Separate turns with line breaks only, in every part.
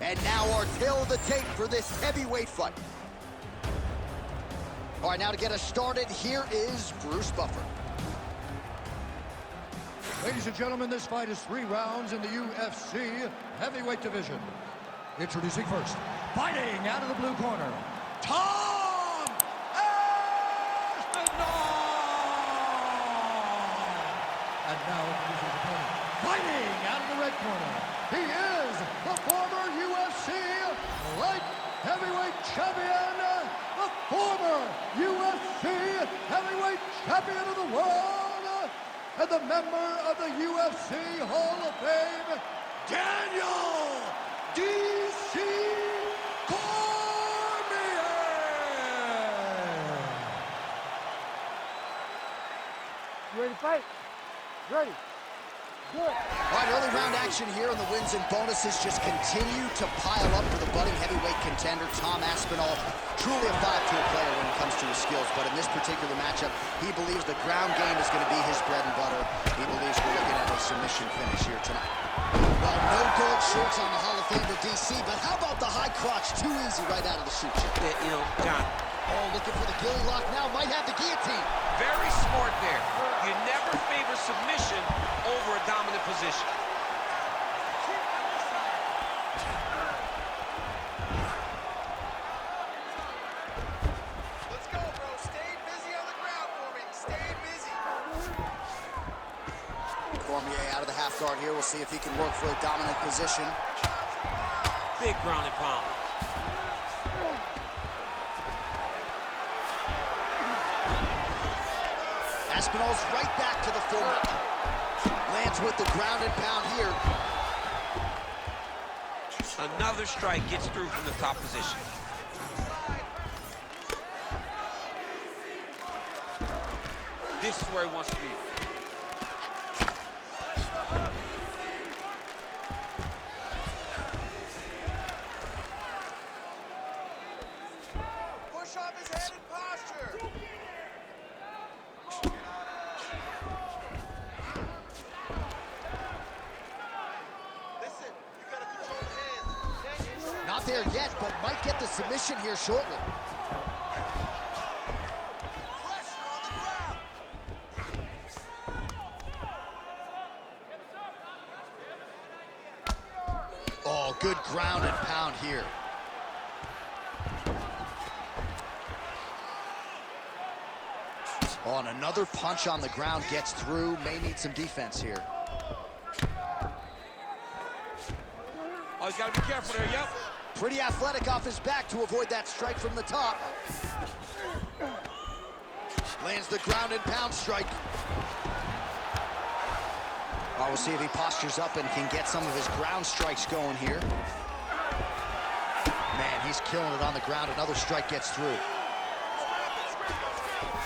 And now our tale of the tape for this heavyweight fight. All right, now to get us started, here is Bruce Buffer.
Ladies and gentlemen, this fight is 3 rounds in the UFC heavyweight division. Introducing first, fighting out of the blue corner, Tom Aspinall! And now introducing his opponent, fighting out of the red corner, he is the former UFC light heavyweight champion, the former UFC heavyweight champion of the world, and the member of the UFC Hall of Fame, Daniel D.C. Cormier!
You ready to fight? Ready. Good.
All right, early round action here, and the wins and bonuses just continue to pile up for the budding heavyweight contender, Tom Aspinall. Truly a 5-tool player when it comes to his skills, but in this particular matchup, he believes the ground game is going to be his bread and butter. He believes we're looking at a submission finish here tonight. Well, no gold shorts on the Hall of Famer DC, but how about the high crotch? Too easy right out of the chute.
Yeah, you know, John.
Oh, looking for the gilly lock now. Might have the guillotine.
Very smart there. You never favor submission over a dominant position.
Let's go, bro. Stay busy on the ground for me. Stay busy.
Cormier out of the half guard here. We'll see if he can work for a dominant position.
Big ground and pound.
Aspinall's right back to the former. Lands with the ground and pound here.
Another strike gets through from the top position. This is where he wants to be.
Push off his head and posture. Listen, you gotta control the hands.
Not there yet, but might get the submission here shortly.
Pressure on the ground.
Oh, good ground and pound here. Oh, and another punch on the ground gets through. May need some defense here.
Oh, he's got to be careful there, yep.
Pretty athletic off his back to avoid that strike from the top. Lands the ground and pound strike. Oh, we'll see if he postures up and can get some of his ground strikes going here. Man, he's killing it on the ground. Another strike gets through.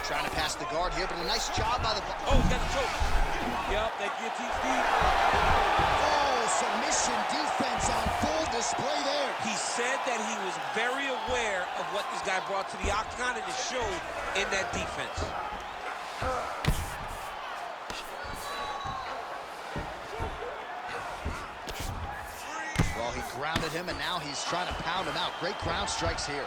Trying to pass the guard here, but a nice job by the...
Oh, he's got the choke. Yep, that guillotine's deep.
Oh, submission defense on full display there.
He said that he was very aware of what this guy brought to the octagon, and it showed in that defense.
Well, he grounded him, and now he's trying to pound him out. Great ground strikes here.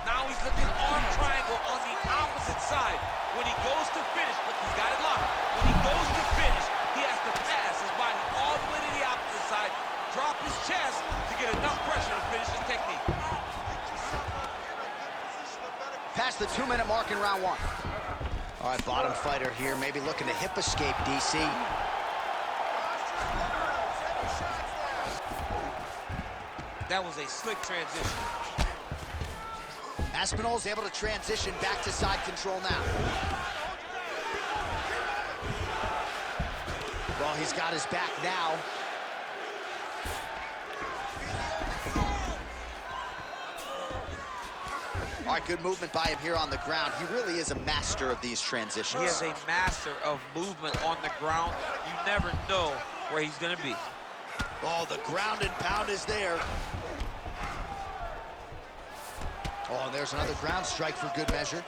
Now he's looking arm triangle on the opposite side. When he goes to finish, look, he's got it locked. When he goes to finish, he has to pass his body all the way to the opposite side, drop his chest to get enough pressure to finish his technique.
Past the 2-minute mark in round 1. All right, bottom fighter here, maybe looking to hip escape, DC.
That was a slick transition.
Aspinall's able to transition back to side control now. Well, he's got his back now. All right, good movement by him here on the ground. He really is a master of these transitions.
He is a master of movement on the ground. You never know where he's going to be.
Oh, the ground and pound is there. Oh, and there's another ground strike for good measure.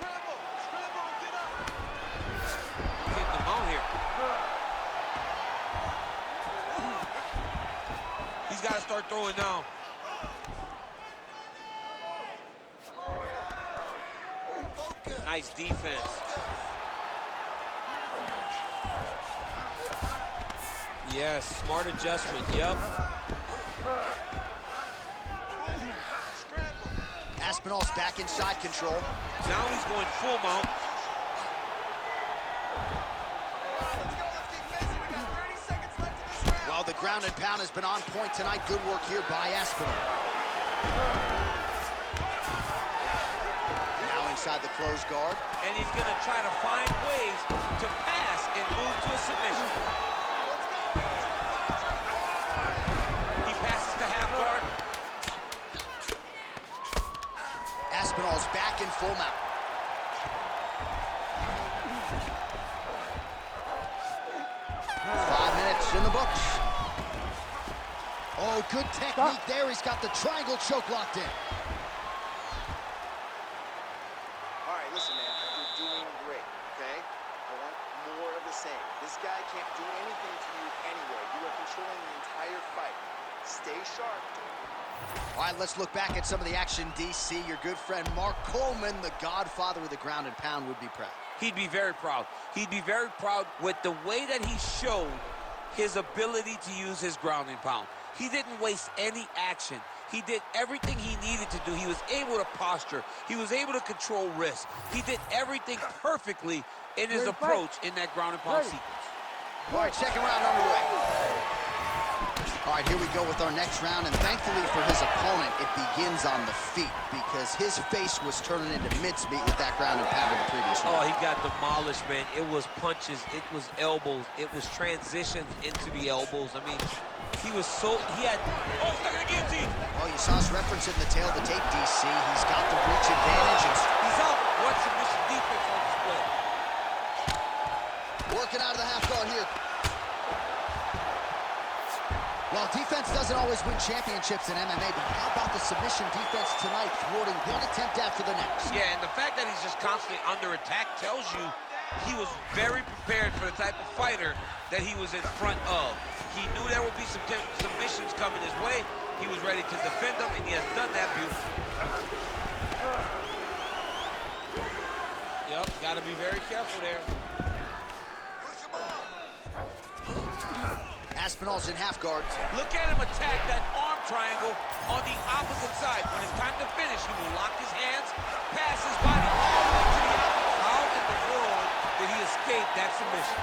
Getting them out here. He's he's got to start throwing now. Nice defense. Yes, smart adjustment, yep.
Aspinall's back in side control.
Now he's going full mount.
Well, the ground and pound has been on point tonight. Good work here by Aspinall. Now inside the closed guard.
And he's going to try to find ways to pass and move to a submission. He passes to half guard.
Aspinall's back in full mount. In the books. Oh, good technique there. He's got the triangle choke locked in.
All right, listen, man. You're doing great, okay? I want more of the same. This guy can't do anything to you anyway. You are controlling the entire fight. Stay sharp.
All right, let's look back at some of the action, DC. Your good friend Mark Coleman, the godfather of the ground and pound, would be proud.
He'd be very proud. He'd be very proud with the way that he showed his ability to use his ground and pound. He didn't waste any action. He did everything he needed to do. He was able to posture. He was able to control risk. He did everything perfectly in his approach in that ground and pound sequence.
All right, second round underway. All right, here we go with our next round, and thankfully for his opponent, it begins on the feet because his face was turning into mincemeat with that ground and pound in the previous round.
Oh, he got demolished, man. It was punches, it was elbows, it was transitions into the elbows. I mean, he was so, he had, oh, stuck in the guillotine.
Oh, you saw us referencing the tail of the tape, DC. He's got the reach advantage.
He's out. What submission defense on display.
Working out of the half guard here. Well, defense doesn't always win championships in MMA, but how about the submission defense tonight, thwarting one attempt after the next?
Yeah, and the fact that he's just constantly under attack tells you he was very prepared for the type of fighter that he was in front of. He knew there would be some submissions coming his way. He was ready to defend them, and he has done that beautifully. Yep, got to be very careful there.
Aspinall's in half guard.
Look at him attack that arm triangle on the opposite side. When it's time to finish, he will lock his hands, pass his body all the way to the opposite. How in the world did he escape that submission?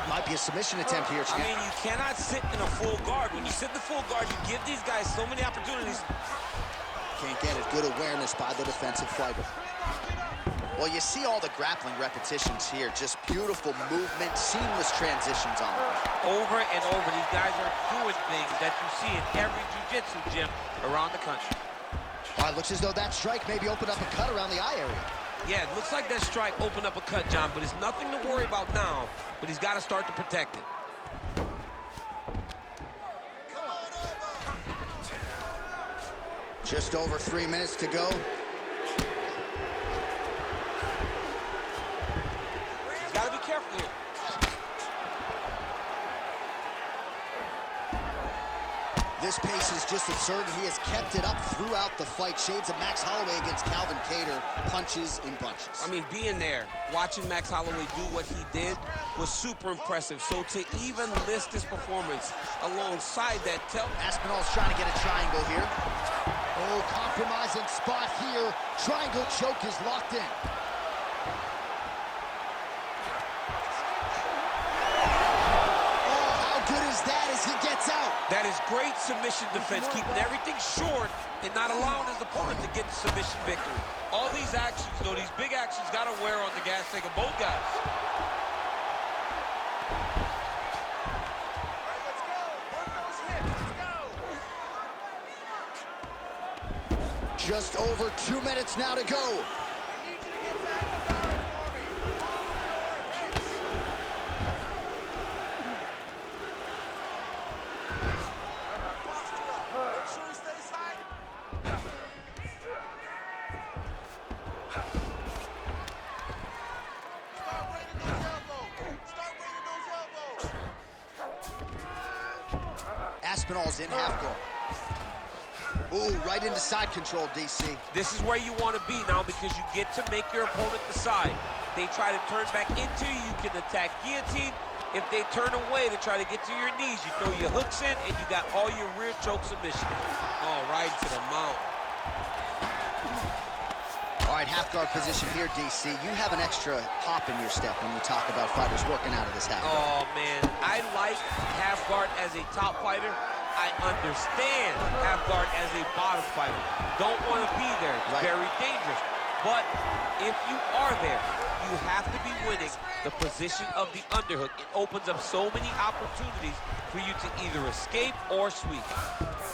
Might be a submission attempt here, Chad.
I mean, you cannot sit in a full guard. When you sit in the full guard, you give these guys so many opportunities.
Can't get it. Good awareness by the defensive fighter. Well, you see all the grappling repetitions here. Just beautiful movement, seamless transitions on them.
Over and over, these guys are doing things that you see in every jiu-jitsu gym around the country.
All right, looks as though that strike maybe opened up a cut around the eye area.
Yeah, it looks like that strike opened up a cut, John, but it's nothing to worry about now, but he's got to start to protect it.
Just over 3 minutes to go.
He's got to be careful here.
This pace is just absurd. He has kept it up throughout the fight. Shades of Max Holloway against Calvin Kattar, punches in bunches.
I mean, being there, watching Max Holloway do what he did was super impressive. So to even list his performance alongside that,
Aspinall's trying to get a triangle here. Oh, compromising spot here. Triangle choke is locked in. Oh, how good is that as he gets out?
that is great submission defense, keeping everything short and not allowing his opponent to get the submission victory. All these actions, though, these big actions, got to wear on the gas tank of both guys.
Just over 2 minutes now to go. Aspinall's in half guard. Ooh, right into side control, DC.
This is where you want to be now because you get to make your opponent decide. They try to turn back into you, you can attack guillotine. If they turn away to try to get to your knees, you throw your hooks in and you got all your rear choke submission. Oh, right to the mount.
All right, half guard position here, DC. You have an extra hop in your step when you talk about fighters working out of this half guard.
Oh, man. I like half guard as a top fighter. I understand half guard as a bottom fighter. Don't want to be there. It's very dangerous. But if you are there, you have to be winning the position of the underhook. It opens up so many opportunities for you to either escape or sweep.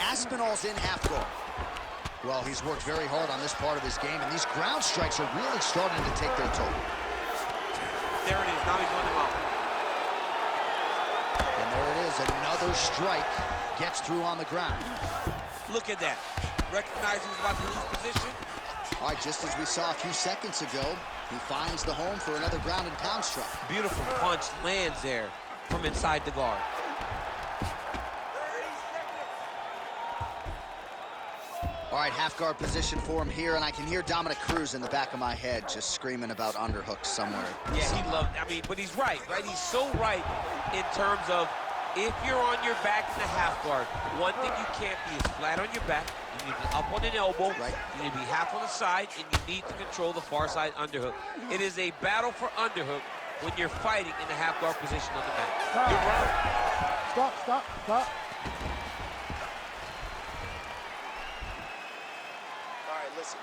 Aspinall's in half guard. Well, he's worked very hard on this part of his game, and these ground strikes are really starting to take their toll.
There it is. Now he's on the mount.
And there it is. Another strike gets through on the ground.
Look at that. Recognizing he's about to lose position.
All right, just as we saw a few seconds ago, he finds the home for another ground and pound strike.
Beautiful punch lands there from inside the guard.
All right, half guard position for him here, and I can hear Dominic Cruz in the back of my head just screaming about underhooks somewhere.
Yeah, he loved, I mean, but he's right? He's so right in terms of if you're on your back in the half guard, one thing you can't be is flat on your back. You need to be up on an elbow.
Right.
You need to be half on the side, and you need to control the far side underhook. It is a battle for underhook when you're fighting in the half guard position on the mat.
Stop.
You're right.
Stop.
All right, listen.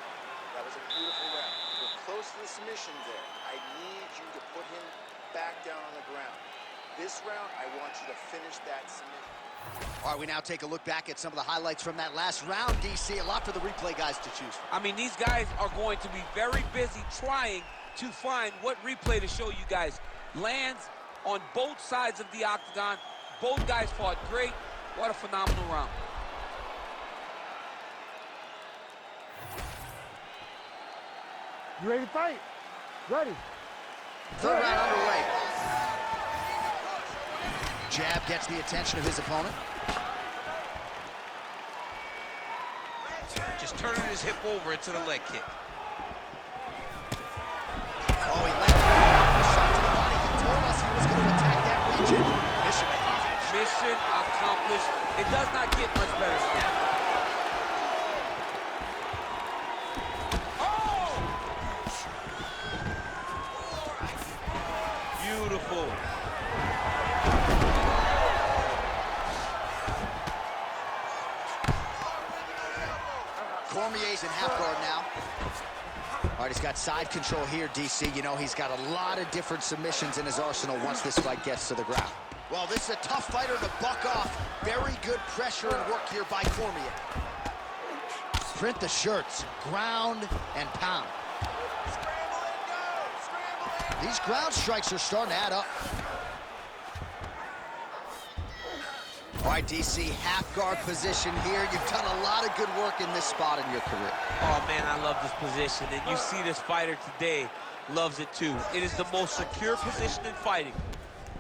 That was a beautiful round. We're close to the submission there. I need you to put him back down on the ground. This round, I want you to finish that submission.
All right, we now take a look back at some of the highlights from that last round, DC. A lot for the replay guys to choose from.
I mean, these guys are going to be very busy trying to find what replay to show you guys. Lands on both sides of the octagon. Both guys fought great. What a phenomenal round.
You ready to fight? Ready.
Third round underway. Jab gets the attention of his opponent.
Just turning his hip over into the leg kick.
Oh, he landed a shot to the body. He told us he was going to attack that region. Mission accomplished.
Mission accomplished. It does not get much better than that. Oh! Beautiful.
Cormier's in half guard now. All right, he's got side control here, DC. You know, he's got a lot of different submissions in his arsenal once this fight gets to the ground. Well, this is a tough fighter to buck off. Very good pressure and work here by Cormier. Print the shirts, ground and pound. These ground strikes are starting to add up. All right, DC, half guard position here. You've done a lot of good work in this spot in your career.
Oh, man, I love this position. And you see this fighter today loves it, too. It is the most secure position in fighting.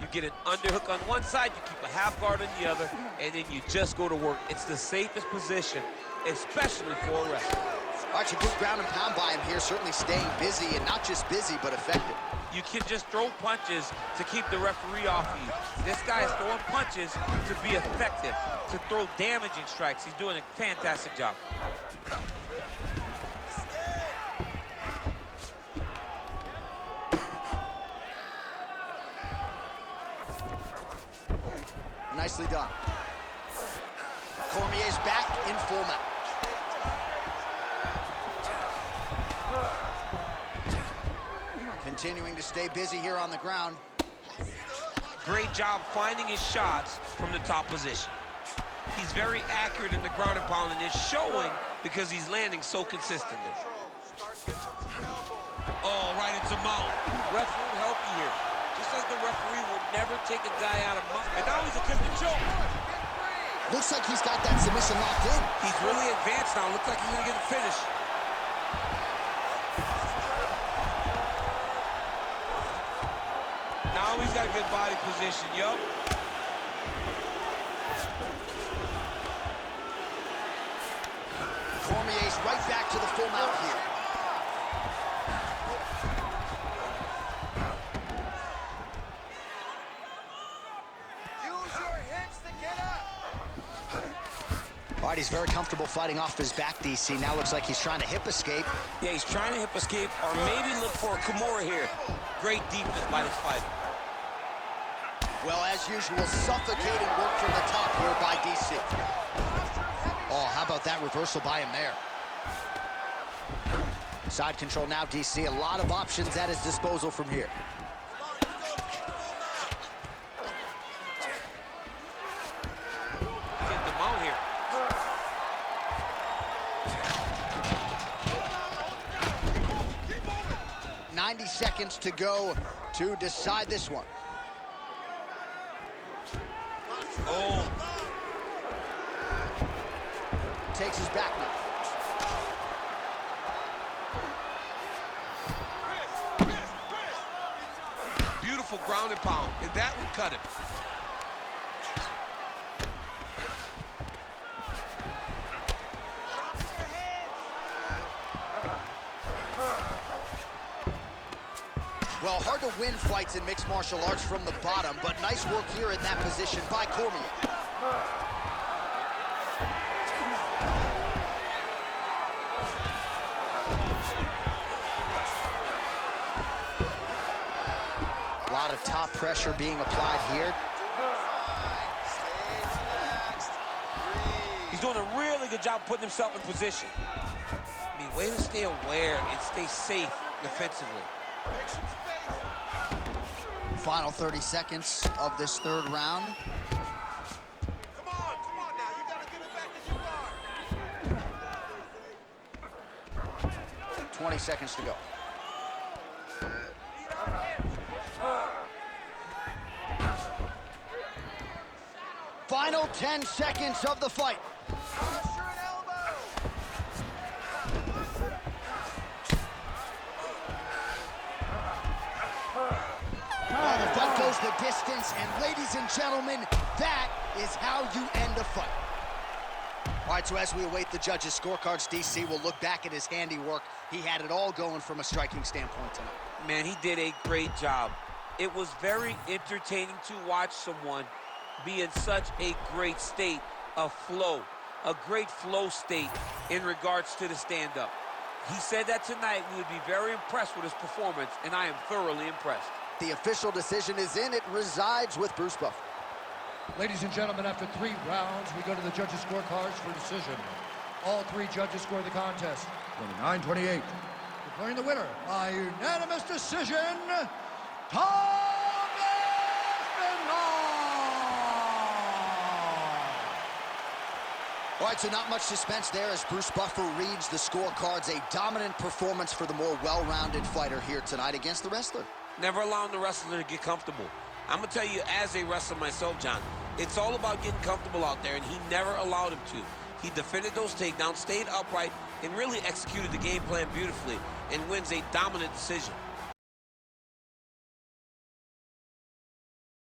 You get an underhook on one side, you keep a half guard on the other, and then you just go to work. It's the safest position, especially for a wrestler.
All right, you good ground and pound by him here, certainly staying busy, and not just busy, but effective.
You can just throw punches to keep the referee off of you. This guy is throwing punches to be effective, to throw damaging strikes. He's doing a fantastic job.
Nicely done. Cormier's back in full mount. Continuing to stay busy here on the ground.
Great job finding his shots from the top position. He's very accurate in the ground and pound, and it's showing because he's landing so consistently. Oh, right into mount. Ref won't help you here. Just as the referee will never take a guy out of mount. And now he's attempting to choke.
Looks like he's got that submission locked in.
He's really advanced now. Looks like he's gonna get the finish. Now he's got a good body position, yup.
Cormier's right back to the full mount here.
Use your hips to get up.
All right, he's very comfortable fighting off his back, DC. Now looks like he's trying to hip escape.
Yeah, he's trying to hip escape or maybe look for a Cormier here. Great defense by this fighter.
Well, as usual, suffocating work from the top here by DC. Oh, how about that reversal by him there? Side control now, DC. A lot of options at his disposal from here.
Get the mount here.
90 seconds to go to decide this one.
Oh.
Takes his back now.
Beautiful ground and pound, and that would cut him.
Well, hard to win fights in mixed martial arts from the bottom, but nice work here in that position by Cormier. A lot of top pressure being applied here.
He's doing a really good job putting himself in position. I mean, way to stay aware and stay safe defensively.
Final 30 seconds of this third round.
Come on now. You gotta get it back in your guard.
20 seconds to go. Final 10 seconds of the fight.
Pressure and elbow.
Oh, the fight goes the distance, and ladies and gentlemen, that is how you end a fight. All right, so as we await the judges' scorecards, DC will look back at his handiwork. He had it all going from a striking standpoint tonight.
Man, he did a great job. It was very entertaining to watch someone be in such a great state of flow, a great flow state in regards to the stand-up. He said that tonight we would be very impressed with his performance, and I am thoroughly impressed.
The official decision is in. It resides with Bruce Buffer.
Ladies and gentlemen, after 3 rounds, we go to the judges' scorecards for decision. All 3 judges score the contest 29-28. Declaring the winner by unanimous decision, Tom Aspinall!
All right, so not much suspense there as Bruce Buffer reads the scorecards. A dominant performance for the more well-rounded fighter here tonight against the wrestler.
Never allowing the wrestler to get comfortable. I'm going to tell you, as a wrestler myself, John, it's all about getting comfortable out there, and he never allowed him to. He defended those takedowns, stayed upright, and really executed the game plan beautifully, and wins a dominant decision.